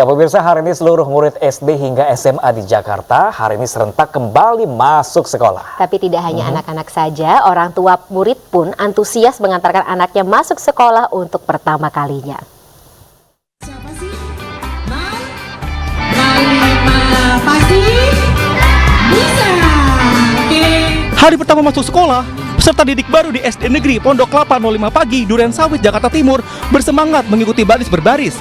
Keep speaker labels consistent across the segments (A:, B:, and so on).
A: Ya pemirsa, hari ini seluruh murid SD hingga SMA di Jakarta hari ini serentak kembali masuk sekolah.
B: Tapi tidak hanya anak-anak saja, orang tua murid pun antusias mengantarkan anaknya masuk sekolah untuk pertama kalinya.
C: Siapa sih? Pasti bisa. Oke.
D: Hari pertama masuk sekolah, peserta didik baru di SD Negeri Pondok Kelapa 05 Pagi, Duren Sawit, Jakarta Timur bersemangat mengikuti baris berbaris.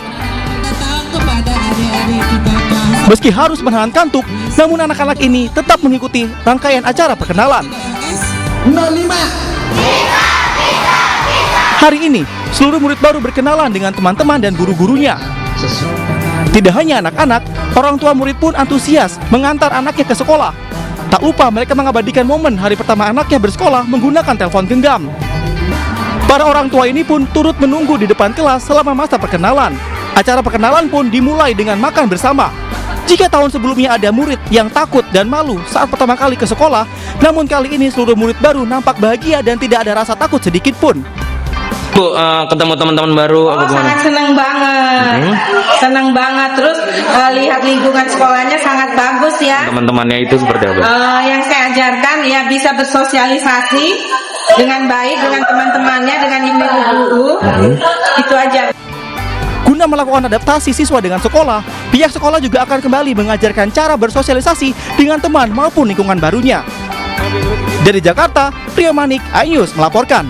D: Meski harus menahan kantuk, namun anak-anak ini tetap mengikuti rangkaian acara perkenalan.
C: 05.
D: Hari ini, seluruh murid baru berkenalan dengan teman-teman dan guru-gurunya. Tidak hanya anak-anak, orang tua murid pun antusias mengantar anaknya ke sekolah. Tak lupa mereka mengabadikan momen hari pertama anaknya bersekolah menggunakan telepon genggam. Para orang tua ini pun turut menunggu di depan kelas selama masa perkenalan. Acara perkenalan pun dimulai dengan makan bersama. Jika tahun sebelumnya ada murid yang takut dan malu saat pertama kali ke sekolah, namun kali ini seluruh murid baru nampak bahagia dan tidak ada rasa takut sedikit pun.
E: Bu, ketemu teman-teman baru apa gimana?
F: Sangat senang banget, senang banget. Terus lihat lingkungan sekolahnya sangat bagus ya.
E: Teman-temannya itu seperti apa?
F: Yang saya ajarkan ya bisa bersosialisasi dengan baik dengan teman-temannya, dengan ibu-ibu. Itu aja.
D: Guna melakukan adaptasi siswa dengan sekolah, pihak sekolah juga akan kembali mengajarkan cara bersosialisasi dengan teman maupun lingkungan barunya. Dari Jakarta, Rio Manik, iNews melaporkan.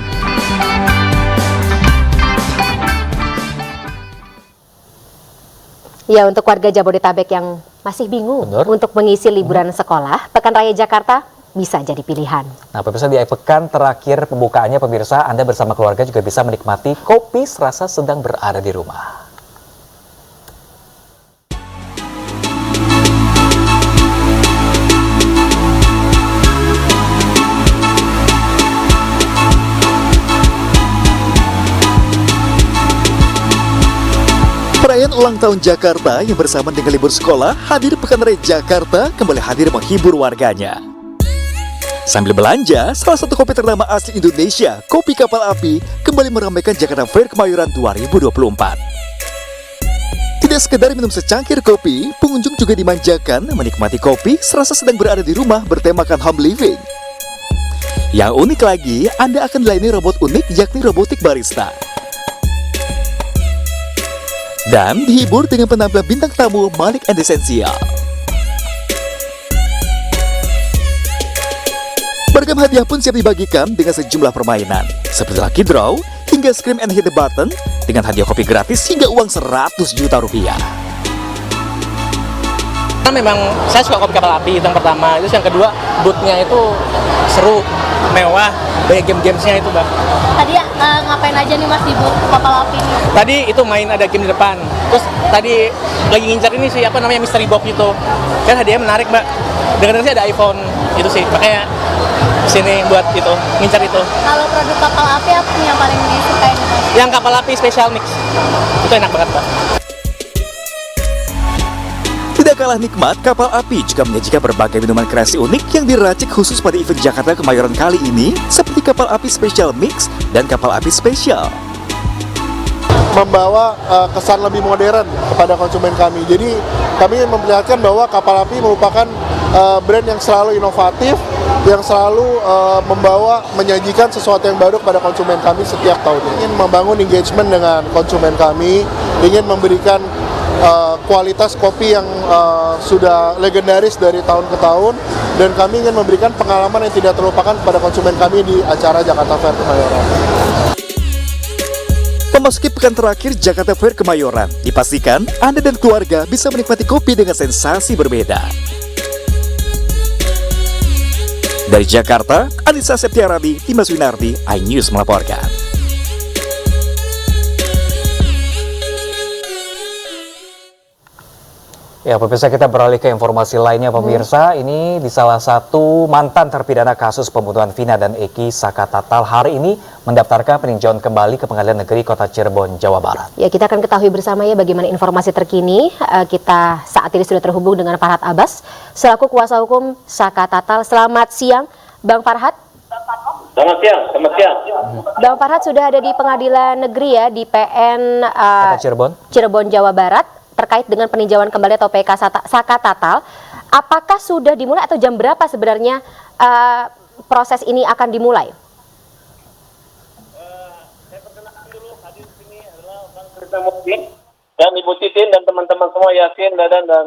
B: Ya, untuk warga Jabodetabek yang masih bingung untuk mengisi liburan sekolah, Pekan Raya Jakarta bisa jadi pilihan.
A: Nah pemirsa, di pekan terakhir pembukaannya pemirsa, Anda bersama keluarga juga bisa menikmati kopi serasa sedang berada di rumah.
G: Perayaan ulang tahun Jakarta yang bersamaan dengan libur sekolah, hadir Pekan Raya Jakarta kembali hadir menghibur warganya. Sambil belanja, salah satu kopi ternama asli Indonesia, Kopi Kapal Api, kembali meramaikan Jakarta Fair Kemayoran 2024. Tidak sekedar minum secangkir kopi, pengunjung juga dimanjakan menikmati kopi serasa sedang berada di rumah bertemakan home living. Yang unik lagi, Anda akan dilayani robot unik yakni robotik barista. Dan dihibur dengan penampilan bintang tamu Malik and Essential. Beragam hadiah pun siap dibagikan dengan sejumlah permainan seperti Lucky Draw hingga Scream and Hit the Button dengan hadiah kopi gratis hingga uang 100 juta rupiah.
H: Memang saya suka kopi kapal api, itu yang pertama. Terus yang kedua, boothnya itu seru, mewah, banyak game-gamesnya itu, Bang.
I: Tadi ngapain aja nih Mas di booth kapal api ini?
H: Tadi itu main ada game di depan. Terus tadi lagi ngincar ini sih, apa namanya, mystery box itu. Kan hadiahnya menarik, Mbak. Dengar-dengar sih ada iPhone, itu sih. Makanya sini buat itu, ngincar itu.
I: Kalau produk kapal api apa yang paling disukai nih, Mas?
H: Yang kapal api special mix. Itu enak banget, Mbak.
G: Tidak kalah nikmat, Kapal Api juga menyajikan berbagai minuman kreasi unik yang diracik khusus pada event Jakarta Kemayoran kali ini, seperti Kapal Api Special Mix dan Kapal Api Special.
J: Membawa kesan lebih modern kepada konsumen kami. Jadi kami ingin memperlihatkan bahwa Kapal Api merupakan brand yang selalu inovatif, yang selalu menyajikan sesuatu yang baru kepada konsumen kami setiap tahun. Ingin membangun engagement dengan konsumen kami, ingin memberikan kualitas kopi yang sudah legendaris dari tahun ke tahun, dan kami ingin memberikan pengalaman yang tidak terlupakan kepada konsumen kami di acara Jakarta Fair Kemayoran.
G: Memasuki pekan terakhir Jakarta Fair Kemayoran, dipastikan Anda dan keluarga bisa menikmati kopi dengan sensasi berbeda. Dari Jakarta, Anissa Septiaradi, Dimas Winardi, iNews melaporkan.
A: Ya pemirsa, kita beralih ke informasi lainnya pemirsa. Ini di salah satu mantan terpidana kasus pembunuhan Vina dan Eki Sakatatal hari ini mendaftarkan peninjauan kembali ke Pengadilan Negeri Kota Cirebon, Jawa Barat.
B: Ya, kita akan ketahui bersama ya bagaimana informasi terkini. Kita saat ini sudah terhubung dengan Farhad Abbas selaku kuasa hukum Sakatatal. Selamat siang, Bang Farhad.
K: Selamat siang,
B: Bang Farhad sudah ada di Pengadilan Negeri ya di PN
A: Kota Cirebon,
B: Jawa Barat. terkait dengan peninjauan kembali atau PK Saka Tatal. Apakah sudah dimulai atau jam berapa sebenarnya proses ini akan dimulai?
K: Saya perkenalkan dulu, hadir di sini adalah Bang Krishna Mukti dan Ibu Titin dan teman-teman semua, Yasin, Dadan, dan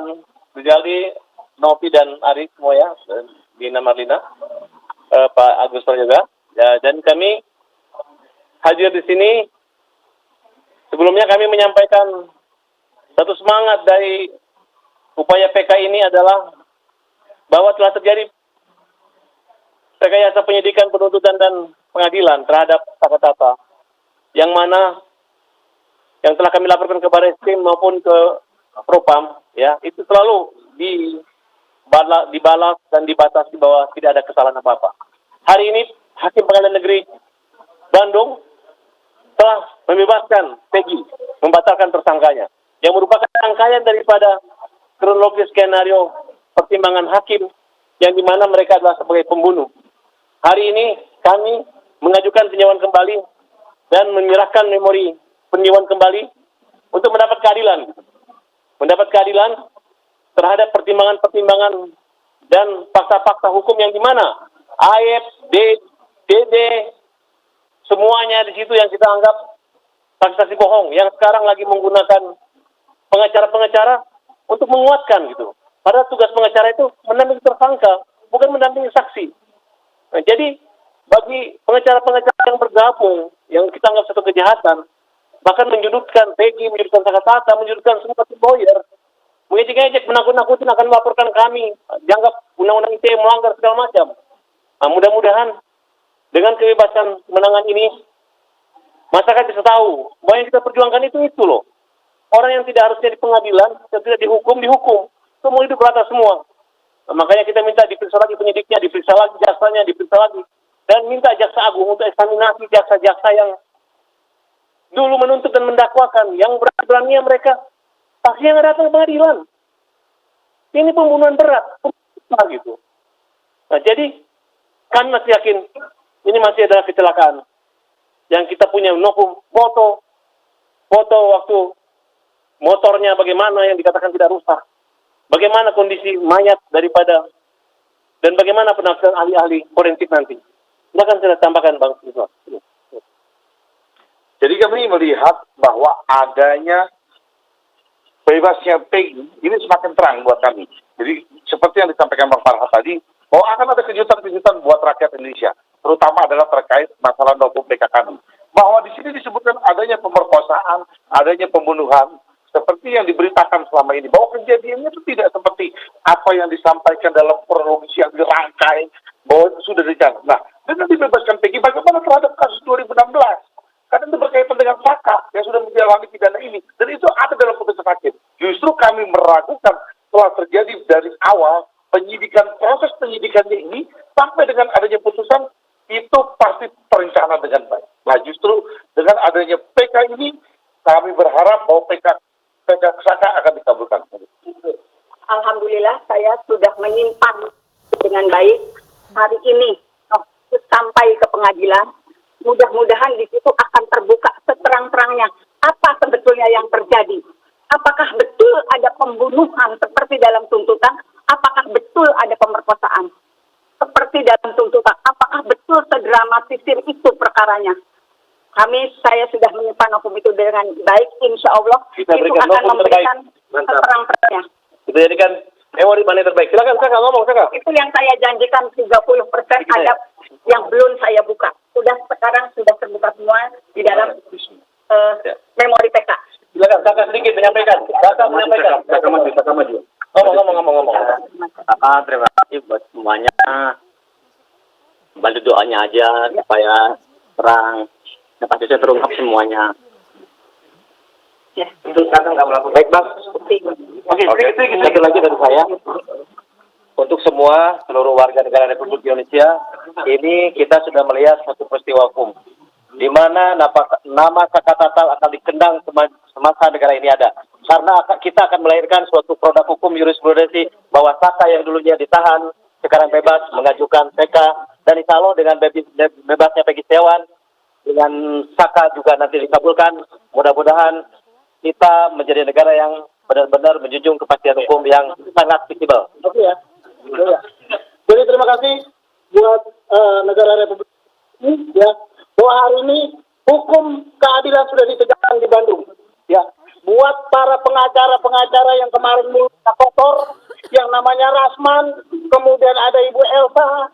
K: Rizali, Novi dan Ari semua ya, dan Dina Marlina, Pak Agus juga. Ya, dan kami hadir di sini. Sebelumnya kami menyampaikan satu semangat dari upaya PK ini adalah bahwa telah terjadi rekayasa penyidikan, penuntutan, dan pengadilan terhadap Saka Tatal, yang mana yang telah kami laporkan ke Barreskrim maupun ke Propam, ya, itu selalu dibalas dan dibatasi bahwa tidak ada kesalahan apa-apa. Hari ini Hakim Pengadilan Negeri Bandung telah membebaskan Peggy, membatalkan tersangkanya, yang merupakan rangkaian daripada kronologis skenario pertimbangan hakim yang dimana mereka adalah sebagai pembunuh. Hari ini kami mengajukan peninjauan kembali dan menyerahkan memori peninjauan kembali untuk mendapat keadilan. Mendapat keadilan terhadap pertimbangan-pertimbangan dan fakta-fakta hukum yang dimana AF, DD, semuanya di situ yang kita anggap saksi-saksi bohong yang sekarang lagi menggunakan pengacara-pengacara untuk menguatkan gitu. Padahal tugas pengacara itu mendampingi tersangka, bukan mendampingi saksi. Nah, jadi bagi pengacara-pengacara yang bergabung, yang kita anggap satu kejahatan, bahkan menjudutkan Peggy, menjudutkan Saka Tatal, menjudutkan semua tim lawyer, mengejek-ejek, menakut-nakutin akan melaporkan kami, dianggap undang-undang ITE melanggar segala macam. Nah, mudah-mudahan dengan kebebasan kemenangan ini, masyarakat bisa tahu bahwa yang kita perjuangkan itu loh. Orang yang tidak harusnya di pengadilan, yang tidak dihukum. Semua hidup rata semua. Nah, makanya kita minta diperiksa lagi penyidiknya, diperiksa lagi jaksanya, diperiksa lagi. Dan minta Jaksa Agung untuk eksaminasi jaksa-jaksa yang dulu menuntut dan mendakwakan, yang berani-beraninya mereka saksi yang datang ke pengadilan. Ini pembunuhan berat, gitu. Nah, jadi kami masih yakin ini masih adalah kecelakaan. Yang kita punya foto waktu motornya bagaimana yang dikatakan tidak rusak. Bagaimana kondisi mayat daripada, dan bagaimana penafsiran ahli-ahli forensik nanti. Silakan saya tambahkan, Bang.
L: Jadi kami melihat bahwa adanya bebasnya Peggy ini semakin terang buat kami. Jadi seperti yang disampaikan Bang Farhat tadi, bahwa akan ada kejutan-kejutan buat rakyat Indonesia, terutama adalah terkait masalah dokumen PK kami. Bahwa di sini disebutkan adanya pemerkosaan, adanya pembunuhan, seperti yang diberitakan selama ini, bahwa kejadiannya itu tidak seperti apa yang disampaikan dalam kronologis yang dirangkai, bahwa itu sudah dijalankan. Nah, dengan dibebaskan Peggy, bagaimana terhadap kasus 2016? Karena itu berkaitan dengan Saka yang sudah menjalani pidana ini, dan itu ada dalam putusan hakim. Justru kami meragukan telah terjadi dari awal proses penyidikannya ini sampai dengan adanya putusan itu pasti terencana dengan baik. Nah, justru dengan adanya PK ini, kami berharap bahwa PK Saka akan dikabulkan.
M: Alhamdulillah saya sudah menyimpan dengan baik hari ini sampai ke pengadilan. Mudah-mudahan di situ akan terbuka seterang-terangnya apa sebetulnya yang terjadi. Apakah betul ada pembunuhan seperti dalam tuntutan? Apakah betul ada pemerkosaan seperti dalam tuntutan? Apakah betul sedramatisir itu perkaranya? Saya sudah menyimpan hukum itu dengan baik, insya Allah itu akan memberikan terang-terangnya.
K: Kita jadikan memori mana terbaik. Silakan Saka ngomong, Saka.
M: Itu yang saya janjikan 30% ada yang belum saya buka. Sekarang sudah terbuka semua di dalam memori PK.
K: Silakan Saka sedikit menyampaikan. Saka maju. Ngomong.
N: Terima kasih buat semuanya. Bantu doanya aja supaya terang. Pasti saya terungkap semuanya.
K: Ya, itu sekarang nggak melakukan. Baik, Bang. Oke. Satu lagi dari saya. Untuk semua seluruh warga negara Republik Indonesia, ini kita sudah melihat satu peristiwa hukum, di mana nama Saka Tatal akan dikendang semasa negara ini ada. Karena kita akan melahirkan suatu produk hukum jurisprudensi bahwa Saka yang dulunya ditahan, sekarang bebas mengajukan PK, dan insya Allah dengan bebasnya Peggy Setiawan, dengan Saka juga nanti dikabulkan, mudah-mudahan kita menjadi negara yang benar-benar menjunjung kepastian hukum yang sangat visible.
J: Oke ya. Jadi terima kasih buat negara Republik ini ya, bahwa hari ini hukum keadilan sudah ditegakkan di Bandung. Ya, buat para pengacara yang kemarin mulutnya kotor, yang namanya Rasman, kemudian ada Ibu Elsa,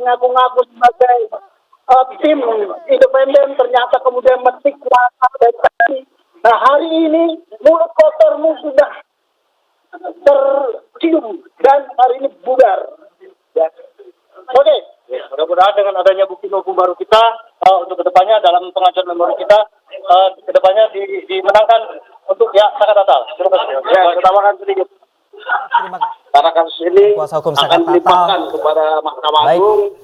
J: ngaku-ngaku sebagai tim independen, ternyata kemudian metik kuasa dari kami. Nah, hari ini mulut kotormu sudah tercium dan hari ini bubar. Ya. Oke.
K: Ya, mudah-mudahan dengan adanya bukti hukum baru kita untuk kedepannya dalam pengajuan memori kita kedepannya dimenangkan untuk ya Sakatatal. Terima kasih. Ya, kita tambahkan sedikit. Karena kasus ini
A: Kuasa hukum
K: akan dilimpahkan kepada Mahkamah Agung.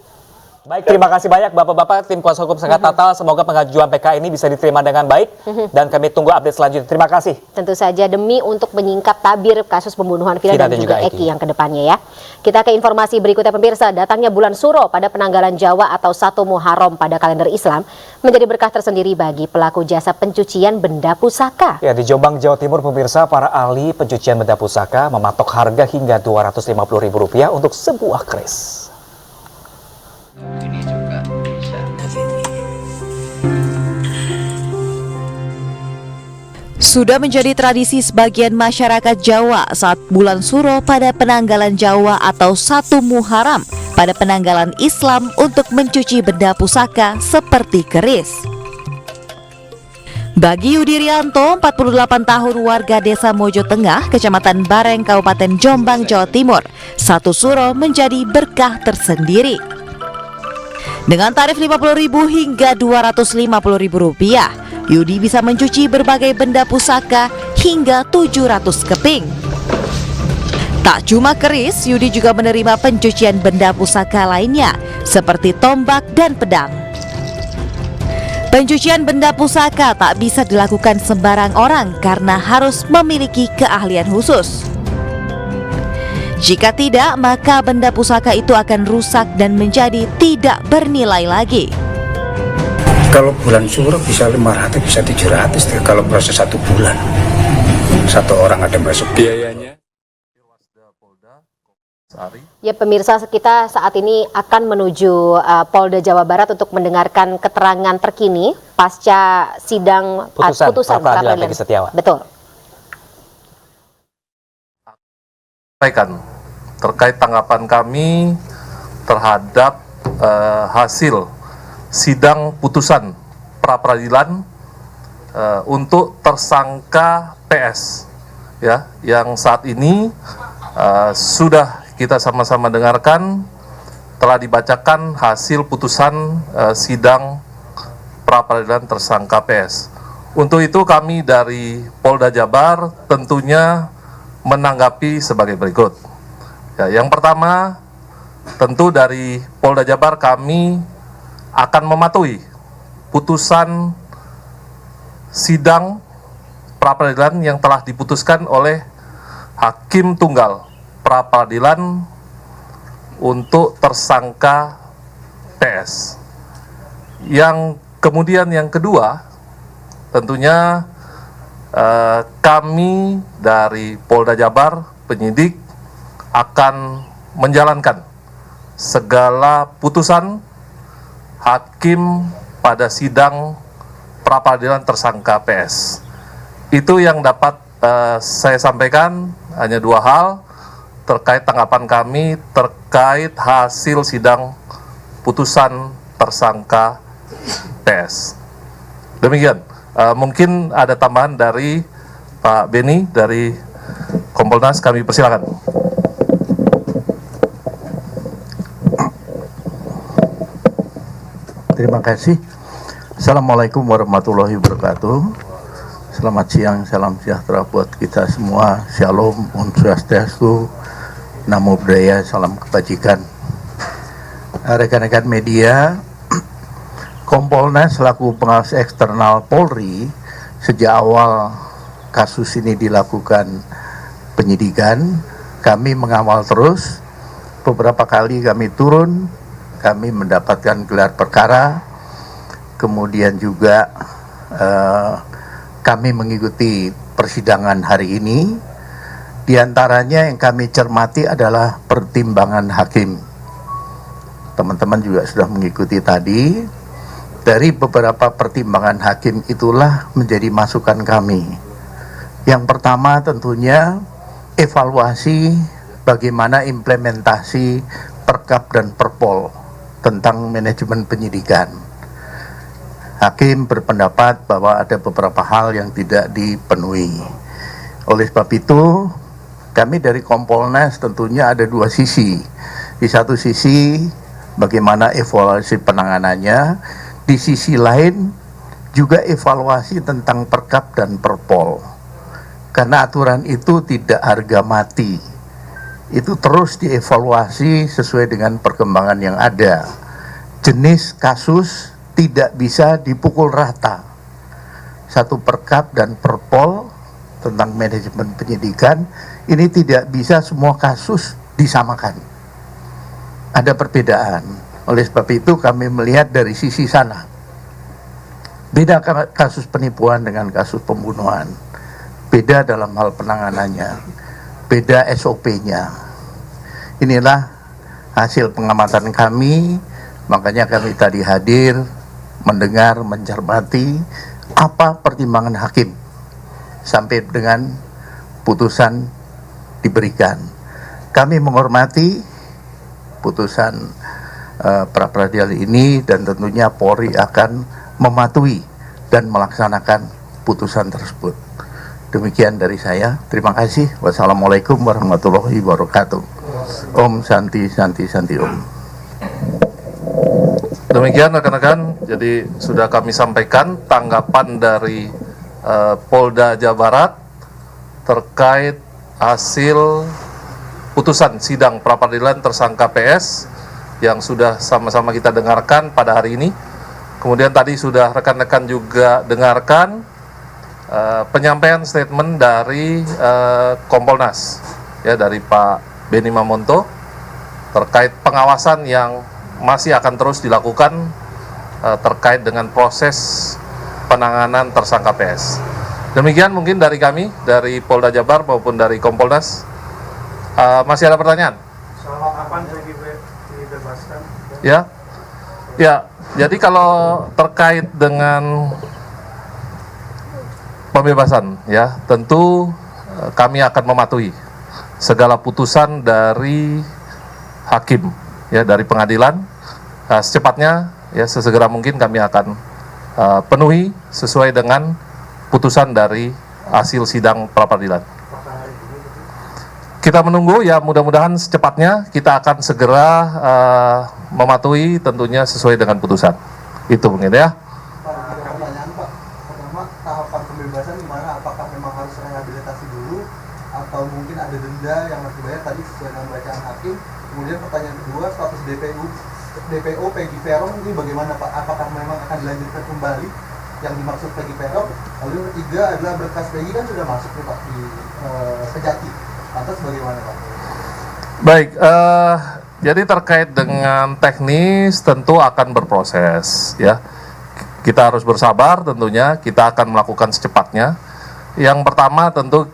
A: Baik, terima kasih banyak Bapak-Bapak tim kuasa hukum Sakatatal. Semoga pengajuan PK ini bisa diterima dengan baik dan kami tunggu update selanjutnya. Terima kasih.
B: Tentu saja demi untuk menyingkap tabir kasus pembunuhan Vina dan juga Eki yang kedepannya ya. Kita ke informasi berikutnya pemirsa. Datangnya bulan Suro pada penanggalan Jawa atau 1 Muharram pada kalender Islam menjadi berkah tersendiri bagi pelaku jasa pencucian benda pusaka.
A: Ya, di Jombang, Jawa Timur pemirsa, para ahli pencucian benda pusaka mematok harga hingga Rp250.000 untuk sebuah keris.
O: Sudah menjadi tradisi sebagian masyarakat Jawa saat bulan Suro pada penanggalan Jawa atau 1 Muharram pada penanggalan Islam untuk mencuci benda pusaka seperti keris. Bagi Yudi Rianto, 48 tahun warga Desa Mojo Tengah, Kecamatan Bareng, Kabupaten Jombang, Jawa Timur, 1 Suro menjadi berkah tersendiri. Dengan tarif Rp50.000 hingga Rp250.000, Yudi bisa mencuci berbagai benda pusaka hingga 700 keping. Tak cuma keris, Yudi juga menerima pencucian benda pusaka lainnya seperti tombak dan pedang. Pencucian benda pusaka tak bisa dilakukan sembarang orang karena harus memiliki keahlian khusus. Jika tidak, maka benda pusaka itu akan rusak dan menjadi tidak bernilai lagi.
P: Kalau bulan Suro bisa 500, bisa 700 kalau proses 1 bulan. 1 orang ada masuk biayanya.
B: Ya pemirsa, kita saat ini akan menuju Polda Jawa Barat untuk mendengarkan keterangan terkini pasca sidang putusan
A: pra-peradilan Peggy Setiawan.
B: Betul.
Q: Terkait tanggapan kami terhadap hasil sidang putusan pra-peradilan untuk tersangka PS ya, yang saat ini sudah kita sama-sama dengarkan, telah dibacakan hasil putusan sidang pra-peradilan tersangka PS. Untuk itu kami dari Polda Jabar tentunya menanggapi sebagai berikut. Ya, yang pertama, tentu dari Polda Jabar kami akan mematuhi putusan sidang pra-peradilan yang telah diputuskan oleh Hakim Tunggal pra-peradilan untuk tersangka PS. Yang kemudian yang kedua, tentunya kami dari Polda Jabar, penyidik, akan menjalankan segala putusan hakim pada sidang pra-peradilan tersangka PS. Itu yang dapat saya sampaikan, hanya 2 hal terkait tanggapan kami terkait hasil sidang putusan tersangka PS. Demikian. Mungkin ada tambahan dari Pak Beni dari Kompolnas, kami persilakan.
P: Terima kasih. Assalamualaikum warahmatullahi wabarakatuh. Selamat siang, salam sejahtera buat kita semua. Shalom, Om Swastiastu, Namo Buddhaya, salam kebajikan. Rekan-rekan media, Kompolnas selaku pengawas eksternal Polri, sejak awal kasus ini dilakukan penyidikan, kami mengawal terus. Beberapa kali kami turun, kami mendapatkan gelar perkara, kemudian juga kami mengikuti persidangan hari ini. Di antaranya yang kami cermati adalah pertimbangan hakim. Teman-teman juga sudah mengikuti tadi. Dari beberapa pertimbangan hakim itulah menjadi masukan kami. Yang pertama tentunya evaluasi bagaimana implementasi Perkap dan Perpol tentang manajemen penyidikan. Hakim berpendapat bahwa ada beberapa hal yang tidak dipenuhi. Oleh sebab itu, kami dari Kompolnas tentunya ada dua sisi. Di satu sisi bagaimana evaluasi penanganannya, di sisi lain juga evaluasi tentang Perkap dan Perpol. Karena aturan itu tidak harga mati. Itu terus dievaluasi sesuai dengan perkembangan yang ada. Jenis kasus tidak bisa dipukul rata. Satu Perkap dan Perpol tentang manajemen penyidikan, ini tidak bisa semua kasus disamakan. Ada perbedaan. Oleh sebab itu kami melihat dari sisi sana. Beda kasus penipuan dengan kasus pembunuhan. Beda dalam hal penanganannya. Beda SOP-nya. Inilah hasil pengamatan kami, makanya kami tadi hadir, mendengar, mencermati apa pertimbangan hakim sampai dengan putusan diberikan. Kami menghormati putusan pra-peradilan ini dan tentunya Polri akan mematuhi dan melaksanakan putusan tersebut. Demikian dari saya. Terima kasih. Wassalamualaikum warahmatullahi wabarakatuh. Om Santi Santi Santi Om.
Q: Demikian rekan-rekan, jadi sudah kami sampaikan tanggapan dari Polda Jawa Barat terkait hasil putusan sidang pra-peradilan tersangka PS yang sudah sama-sama kita dengarkan pada hari ini. Kemudian tadi sudah rekan-rekan juga dengarkan penyampaian statement dari Kompolnas, ya, dari Pak Benny Mamonto terkait pengawasan yang masih akan terus dilakukan terkait dengan proses penanganan tersangka PS. Demikian mungkin dari kami, dari Polda Jabar maupun dari Kompolnas. Masih ada pertanyaan?
J: Selama kapan dibebaskan?
Q: Ya, ya. Jadi kalau terkait dengan pembebasan, ya, tentu kami akan mematuhi segala putusan dari hakim, ya, dari pengadilan. Secepatnya, ya, sesegera mungkin kami akan penuhi sesuai dengan putusan dari hasil sidang pra-peradilan. Kita menunggu, ya, mudah-mudahan secepatnya kita akan segera mematuhi tentunya sesuai dengan putusan. Itu mungkin, ya.
J: Pertanyaan Pak, pertama tahapan pembebasan gimana? Apakah memang harus rehabilitasi dulu atau mungkin ada denda yang harus dibayar tadi sesuai dengan bacaan hakim? Kemudian pertanyaan kedua, status DPO Peggy Peron ini bagaimana Pak? Apakah memang akan dilanjutkan kembali yang dimaksud Peggy Peron? Lalu yang ketiga adalah berkas Peggy kan sudah masuk nih Pak di Kejati. Lantas bagaimana Pak?
Q: Baik, jadi terkait dengan teknis tentu akan berproses, ya. Kita harus bersabar tentunya, kita akan melakukan secepatnya. Yang pertama tentu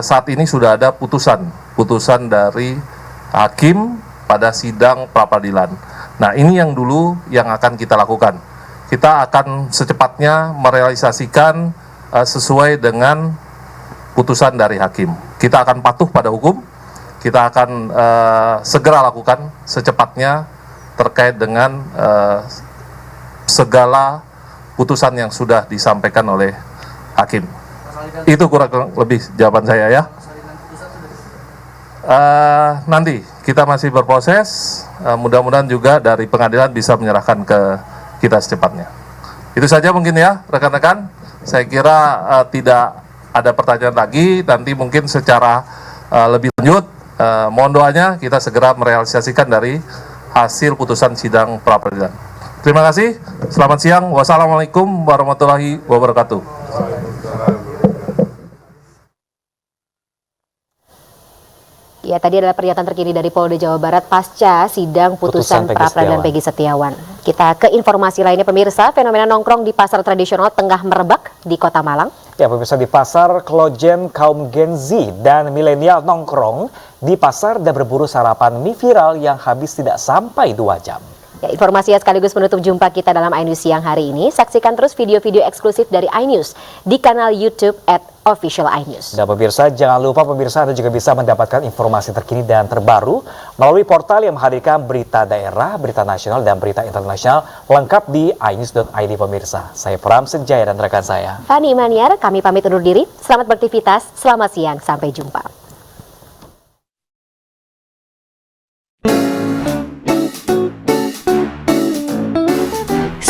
Q: saat ini sudah ada putusan dari hakim pada sidang pra-peradilan. Nah, ini yang dulu yang akan kita lakukan. Kita akan secepatnya merealisasikan sesuai dengan putusan dari hakim. Kita akan patuh pada hukum, kita akan segera lakukan secepatnya terkait dengan segala putusan yang sudah disampaikan oleh hakim. Itu kurang lebih jawaban saya, ya. Nanti kita masih berproses, mudah-mudahan juga dari pengadilan bisa menyerahkan ke kita secepatnya. Itu saja mungkin, ya, rekan-rekan. Saya kira tidak ada pertanyaan lagi. Nanti mungkin secara lebih lanjut, mohon doanya kita segera merealisasikan dari hasil putusan sidang pra-peradilan. Terima kasih. Selamat siang. Wassalamualaikum warahmatullahi wabarakatuh.
B: Ya, tadi adalah pernyataan terkini dari Polda Jawa Barat pasca sidang putusan pra-peradilan Peggy Setiawan. Kita ke informasi lainnya pemirsa, fenomena nongkrong di pasar tradisional tengah merebak di Kota Malang.
A: Ya pemirsa, di pasar Klojen kaum Gen Z dan milenial nongkrong di pasar dan berburu sarapan mie viral yang habis tidak sampai 2 jam.
B: Ya, informasi sekaligus menutup jumpa kita dalam iNews siang hari ini. Saksikan terus video-video eksklusif dari iNews di kanal YouTube @official iNews.
A: Dan pemirsa, jangan lupa pemirsa Anda juga bisa mendapatkan informasi terkini dan terbaru melalui portal yang menghadirkan berita daerah, berita nasional, dan berita internasional lengkap di inews.id pemirsa. Saya Pram Senjaya dan rekan saya
B: Fani Maniar, kami pamit undur diri. Selamat beraktivitas, selamat siang, sampai jumpa.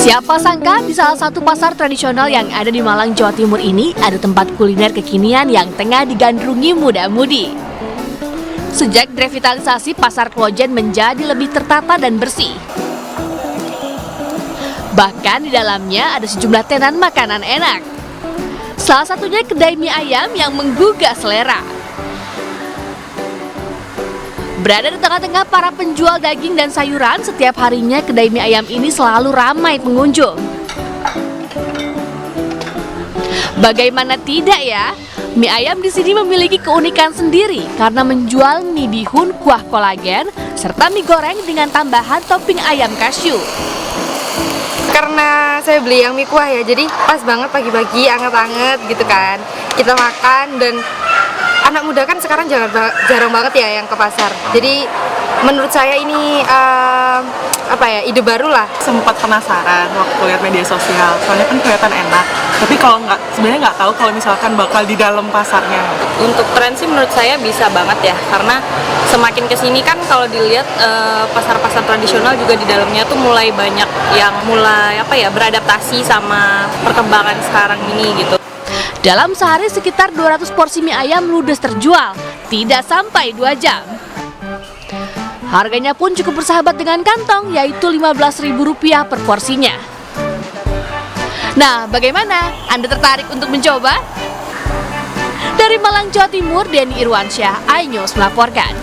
I: Siapa sangka di salah satu pasar tradisional yang ada di Malang, Jawa Timur ini ada tempat kuliner kekinian yang tengah digandrungi muda-mudi. Sejak direvitalisasi, pasar Klojen menjadi lebih tertata dan bersih. Bahkan di dalamnya ada sejumlah tenan makanan enak. Salah satunya kedai mie ayam yang menggugah selera. Berada di tengah-tengah para penjual daging dan sayuran, setiap harinya kedai mie ayam ini selalu ramai pengunjung. Bagaimana tidak ya? Mie ayam di sini memiliki keunikan sendiri karena menjual mie bihun kuah kolagen serta mie goreng dengan tambahan topping ayam kasyu.
R: Karena saya beli yang mie kuah ya, jadi pas banget pagi-pagi, anget-anget gitu kan. Kita makan dan anak muda kan sekarang jarang banget ya yang ke pasar. Jadi menurut saya ini ide baru lah.
H: Sempat penasaran waktu lihat media sosial, soalnya kan kelihatan enak. Tapi kalau sebenarnya nggak tahu kalau misalkan bakal di dalam pasarnya.
R: Untuk tren sih menurut saya bisa banget ya, karena semakin kesini kan kalau dilihat pasar-pasar tradisional juga di dalamnya tuh mulai banyak yang mulai beradaptasi sama perkembangan sekarang ini gitu.
I: Dalam sehari sekitar 200 porsi mie ayam ludes terjual, tidak sampai 2 jam. Harganya pun cukup bersahabat dengan kantong, yaitu Rp15.000 per porsinya. Nah, bagaimana? Anda tertarik untuk mencoba? Dari Malang, Jawa Timur, Denny Irwansyah, iNews melaporkan.